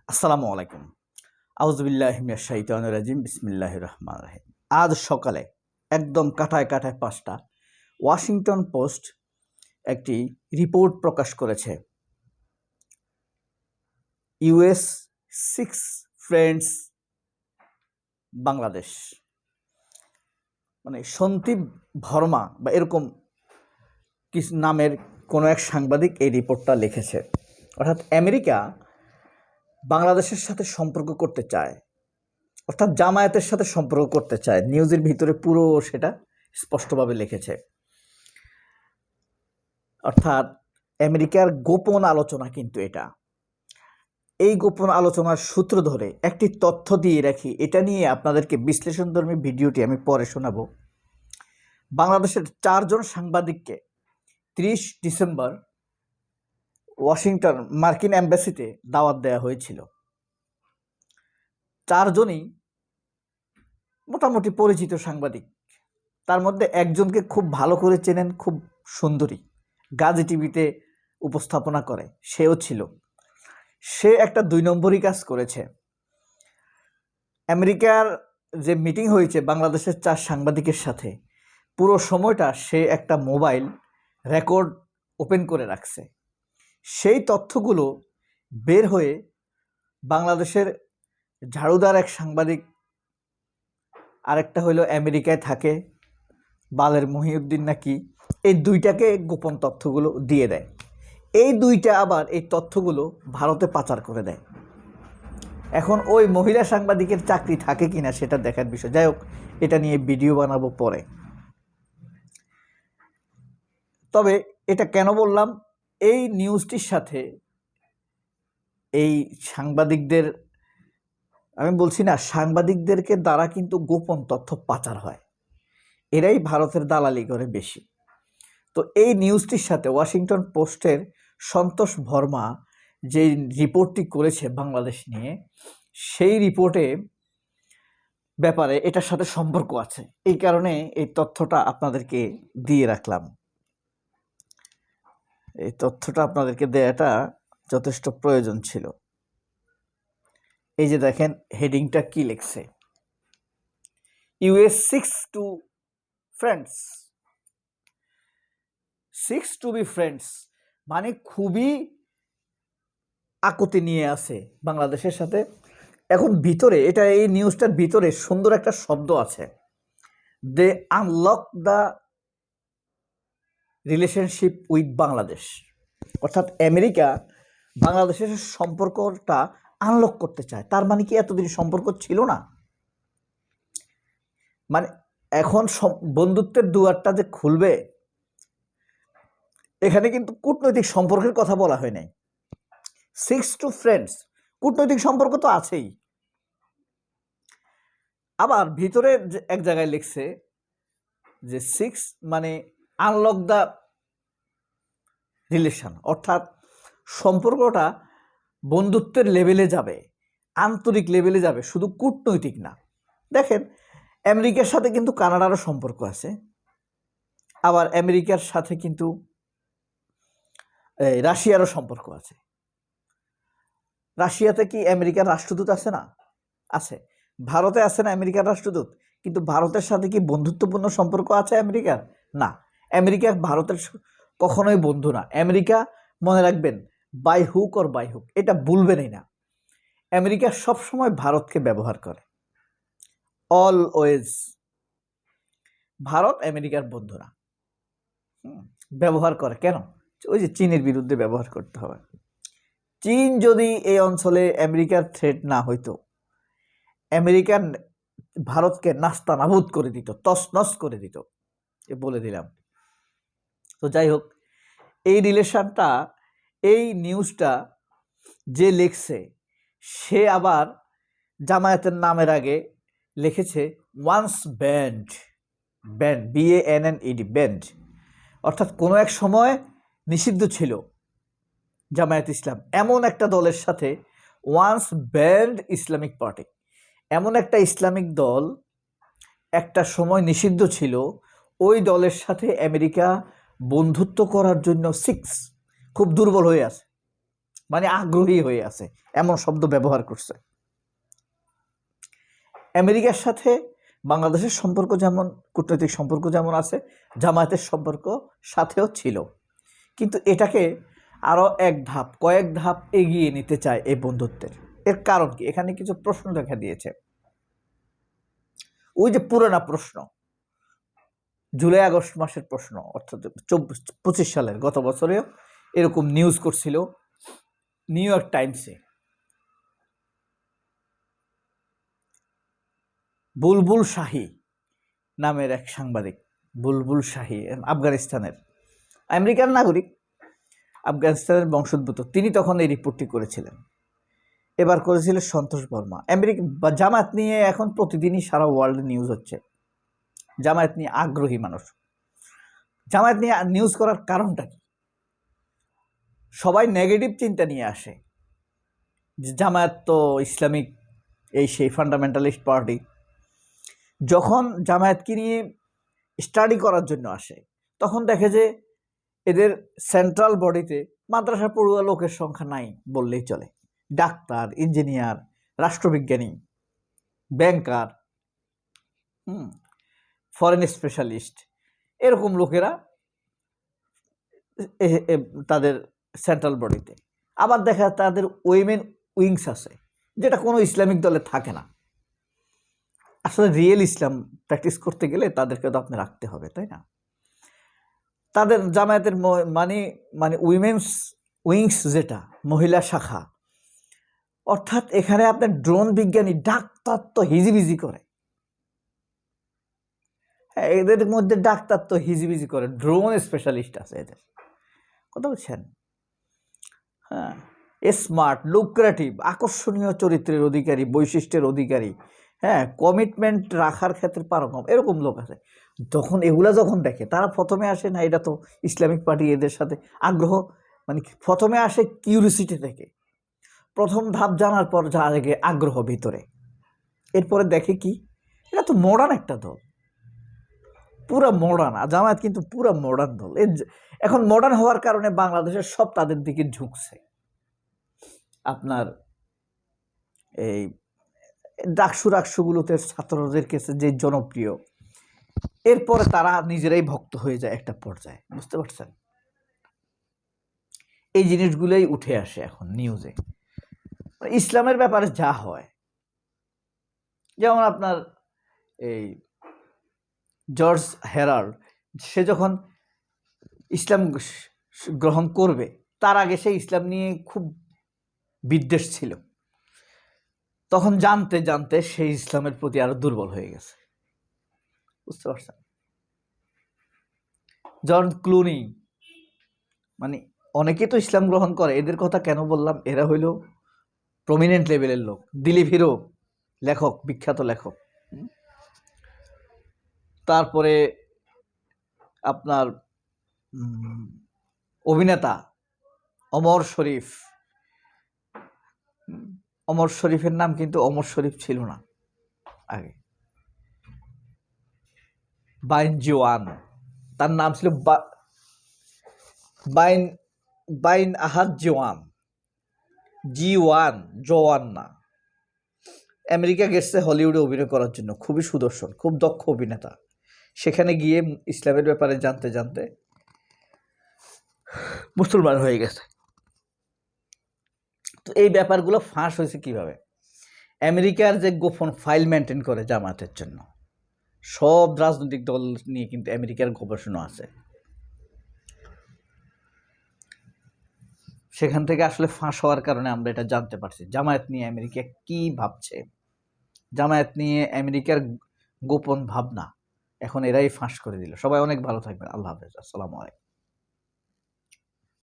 আসসালামু আলাইকুম। আউযুবিল্লাহি মিনাশ শাইতানির রাজিম। বিসমিল্লাহির রহমানির রহিম। আজ সকালে একদম কাটায় কাটায় ৫টা ওয়াশিংটন পোস্ট একটি রিপোর্ট প্রকাশ করেছে। US 6 friends Bangladesh. মানে সন্দীপ ভর্মা বা এরকম কিছু নামের কোনো এক সাংবাদিক এই রিপোর্টটা লিখেছে। অর্থাৎ আমেরিকা বাংলাদেশের সাথে সম্পর্ক করতে চায়, অর্থাৎ জামায়াতের সাথে সম্পর্ক করতে চায়। নিউজের ভিতরে পুরো সেটা স্পষ্টভাবে লিখেছে। অর্থাৎ আমেরিকার গোপন আলোচনা কিন্তু এটা। এই গোপন আলোচনার সূত্র ধরে একটি তথ্য দিয়ে রাখি, এটা নিয়ে আপনাদেরকে বিশ্লেষণধর্মী ভিডিওটি আমি পরে শোনাবো। বাংলাদেশের 4 জন সাংবাদিককে 30 ডিসেম্বর ওয়াশিংটন মার্কিন এম্বাসিতে দাওয়াত দেওয়া হয়েছিল। 4 জনই মোটামুটি পরিচিত সাংবাদিক। তার মধ্যে একজনকে খুব ভালো করে চেনেন, খুব সুন্দরী, গাজী টিভিতে উপস্থাপনা করে, সেও ছিল। সে একটা 2 নম্বরই কাজ করেছে। আমেরিকার যে মিটিং হয়েছে বাংলাদেশের 4 সাংবাদিকের সাথে, পুরো সময়টা সে একটা মোবাইল রেকর্ড ওপেন করে রাখছে। সেই তথ্যগুলো বের হয়ে বাংলাদেশের ঝাড়ুদার এক সাংবাদিক, আরেকটা হলো আমেরিকায় থাকে বালের মহিউদ্দিন নাকি, এই 2টাকে গোপন তথ্যগুলো দিয়ে দেয়। এই 2টা আবার এই তথ্যগুলো ভারতে পাচার করে দেয়। এখন ওই মহিলা সাংবাদিকের চাকরি থাকে কিনা সেটা দেখার বিষয়। যাই হোক, এটা নিয়ে ভিডিও বানাবো পরে। তবে এটা কেন বললাম, এই নিউজটির সাথে এই সাংবাদিকদের, আমি বলছি না সাংবাদিকদেরকে দ্বারা কিন্তু গোপন তথ্য পাচার হয়, এরাই ভারতের দালালি করে বেশি। তো এই নিউজটির সাথে ওয়াশিংটন পোস্টের সন্তোষ ভর্মা যে রিপোর্টটি করেছে বাংলাদেশ নিয়ে, সেই রিপোর্টে ব্যাপারে এটার সাথে সম্পর্ক আছে। এই কারণে এই তথ্যটা আপনাদেরকে দিয়ে রাখলাম। এই তথ্যটা আপনাদেরকে দেওয়াটা যথেষ্ট প্রয়োজন ছিল। এই যে দেখেন হেডিংটা কি লিখছে, US 6 to friends. 6 to be friends মানে খুবই আকুতি নিয়ে আছে বাংলাদেশের সাথে। এখন ভিতরে এটা, এই নিউজটার ভিতরে সুন্দর একটা শব্দ আছে, they unlock the relationship with Bangladesh. অর্থাৎ আমেরিকা বাংলাদেশের সম্পর্কটা আনলক করতে চায়। তার মানে কি এতদিন সম্পর্ক ছিল না? মানে এখন বন্ধুত্বের দুয়ারটা যে খুলবে, এখানে কিন্তু কূটনৈতিক সম্পর্কের কথা বলা হয় নাই। 6 টু ফ্রেন্ডস, কূটনৈতিক সম্পর্ক তো আছেই। আবার ভিতরে এক জায়গায় লিখছে যে 6 মানে আনলক দ্য রিলেশন, অর্থাৎ সম্পর্কটা বন্ধুত্বের লেভেলে যাবে, আন্তরিক লেভেলে যাবে, শুধু কূটনৈতিক না। দেখেন আমেরিকার সাথে কিন্তু কানাডারও সম্পর্ক আছে, আবার আমেরিকার সাথে কিন্তু রাশিয়ারও সম্পর্ক আছে। রাশিয়াতে কি আমেরিকার রাষ্ট্রদূত আছে না? আছে। ভারতে আছে না আমেরিকার রাষ্ট্রদূত? কিন্তু ভারতের সাথে কি বন্ধুত্বপূর্ণ সম্পর্ক আছে আমেরিকার? না। আমেরিকা ভারতের কখনোই বন্ধু না। আমেরিকা, মনে রাখবেন, by hook or by hook, এটা ভুলবেনই না। আমেরিকা সবসময় ভারতকে ব্যবহার করে, অলওয়েজ। ভারত আমেরিকার বন্ধু না, ব্যবহার করে। কেন? ওই যে চীনের বিরুদ্ধে ব্যবহার করতে হবে। চীন যদি এই অঞ্চলে আমেরিকার থ্রেট না হইতো, আমেরিকান ভারতকে নাস্তা নাবুদ করে দিত, তছনছ করে দিত, বলে দিলাম। তো যাই হোক, এই রিলেশনটা, এই নিউজটা যে লিখছে, সে আবার জামায়াতের নামের আগে লিখেছে once banned, banned, BANNED, banned. অর্থাৎ কোনো এক সময় নিষিদ্ধ ছিল জামায়াত ইসলাম, এমন একটা দলের সাথে, ওয়ান্স ব্যান্ড ইসলামিক পার্টি, এমন একটা ইসলামিক দল একটা সময় নিষিদ্ধ ছিল, ওই দলের সাথে আমেরিকা বন্ধুত্ব করার জন্য 6 খুব দুর্বল হয়ে আছে। মানে আগ্রহী হয়ে আছে, এমন শব্দ ব্যবহার করছে। আমেরিকার সাথে বাংলাদেশের সম্পর্ক যেমন, কূটনৈতিক সম্পর্ক যেমন আছে, জামায়াতের সম্পর্ক সাথেও ছিল, কিন্তু এটাকে আরও কয়েক ধাপ এগিয়ে নিতে চায় এই বন্ধুত্বের। এর কারণ কি? এখানে কিছু প্রশ্ন দেখা দিয়েছে। ওই যে পুরানা প্রশ্ন, জুলাই আগস্ট মাসের প্রশ্ন, অর্থাৎ 25 সালের, গত বছরেও এরকম নিউজ করছিল নিউ ইয়র্ক টাইমসে। বুলবুল শাহী নামের এক সাংবাদিক, বুলবুল শাহী আফগানিস্তানের, আমেরিকার নাগরিক, আফগানিস্তানের বংশোদ্ভূত, তিনি তখন এই রিপোর্টটি করেছিলেন। এবার করেছিল সন্তোষ বর্মা। আমেরিকা বা জামায়াত নিয়ে এখন প্রতিদিনই সারা ওয়ার্ল্ড নিউজ হচ্ছে। জামায়াত নিয়ে আগ্রহী মানুষ, জামায়াত নিয়ে নিউজ করার কারণটা কি? সবাই নেগেটিভ চিন্তা নিয়ে আসে, জামায়াত তো ইসলামিক এই সেই ফান্ডামেন্টালিস্ট পার্টি। যখন জামায়াতকে নিয়ে স্টাডি করার জন্য আসে, তখন দেখে যে এদের সেন্ট্রাল বডিতে মাদ্রাসা পড়ুয়া লোকের সংখ্যা নাই বললেই চলে। ডাক্তার, ইঞ্জিনিয়ার, রাষ্ট্রবিজ্ঞানী, ব্যাংকার, ফরেন স্পেশালিস্ট, এরকম লোকেরা তাদের সেন্ট্রাল বডিতে। আবার দেখা তাদের উইমেন উইংস আছে, যেটা কোনো ইসলামিক দলে থাকে না। আসলে রিয়েল ইসলাম প্র্যাকটিস করতে গেলে তাদেরকে তো আপনি রাখতে হবে, তাই না? তাদের জামায়াতের মানে উইমেন্স উইংস, যেটা মহিলা শাখা, অর্থাৎ এখানে আপনার ড্রোন বিজ্ঞানী, ডাক্তার তো হিজিবিজি করে। হ্যাঁ, এদের মধ্যে ডাক্তার তো হিজিবিজি করে, ড্রোন স্পেশালিস্ট আছে এদের, কথা বলছেন? হ্যাঁ, স্মার্ট, লুক্রেটিভ, আকর্ষণীয় চরিত্রের অধিকারী, বৈশিষ্ট্যের অধিকারী, হ্যাঁ, কমিটমেন্ট রাখার ক্ষেত্রে পারকম, এরকম লোক আছে। যখন এগুলা যখন দেখে, তারা প্রথমে আসে না এটা তো ইসলামিক পার্টি, এদের সাথে আগ্রহ, মানে প্রথমে আসে কিউরিসিটি থেকে, প্রথম ধাপ জানার পর যা আগে আগ্রহ ভিতরে, এরপরে দেখে কি এটা তো মডার্ন একটা দল, পুরা মডার্ন। জামায়াত কিন্তু পুরা মডার্ন দল। এখন মডার্ন হওয়ার কারণে বাংলাদেশের সব তাদের দিকে ঝুঁকছে। আপনার এই ডাকসুগুলোতে ছাত্রদের কাছে যে জনপ্রিয়, এরপরে তারা নিজেরাই ভক্ত হয়ে যায় একটা পর্যায়ে, বুঝতে পারছেন? এই জিনিসগুলোই উঠে আসে এখন নিউজে। ইসলামের ব্যাপারে যা হয়, যেমন আপনার এই জর্জ হেরাল্ড, সে যখন ইসলাম গ্রহণ করবে, তার আগে সে ইসলাম নিয়ে খুব বিদ্বেষ ছিল। তখন জানতে জানতে সেই ইসলামের প্রতি আরো দুর্বল হয়ে গেছে, বুঝতে পারছেন? জন ক্লুনি, মানে অনেকে তো ইসলাম গ্রহণ করে, এদের কথা কেন বললাম? এরা হইল প্রমিনেন্ট লেভেলের লোক। দিলীপ হিরো, লেখক, বিখ্যাত লেখক। তারপরে আপনার অভিনেতা অমর শরীফ। অমর শরীফের নাম কিন্তু অমর শরীফ ছিল না আগে, বাইন জিওয়ান, তার নাম ছিল বাইন আহাদ জিওয়ান, জওয়ান না। আমেরিকা গেছে হলিউডে অভিনয় করার জন্য, খুবই সুদর্শন, খুব দক্ষ অভিনেতা। সেখানে গিয়ে ইসলামের ব্যাপারে জানতে জানতে মুসলমান হয়ে গেছে। তো এই ব্যাপারগুলো ফাঁস হয়েছে কিভাবে? আমেরিকার যে গোপন ফাইল মেনটেন করে জামায়াতের জন্য, সব রাজনৈতিক দল নিয়ে কিন্তু আমেরিকার গবেষণা আছে। সেখান থেকে আসলে ফাঁস হওয়ার কারণে আমরা এটা জানতে পারছি জামায়াত নিয়ে আমেরিকা কি ভাবছে। জামায়াত নিয়ে আমেরিকার গোপন ভাবনা এখন এরাই ফাঁস করে দিল। সবাই অনেক ভালো থাকবেন। আল্লাহ হাফেজ। আসসালামু আলাইকুম।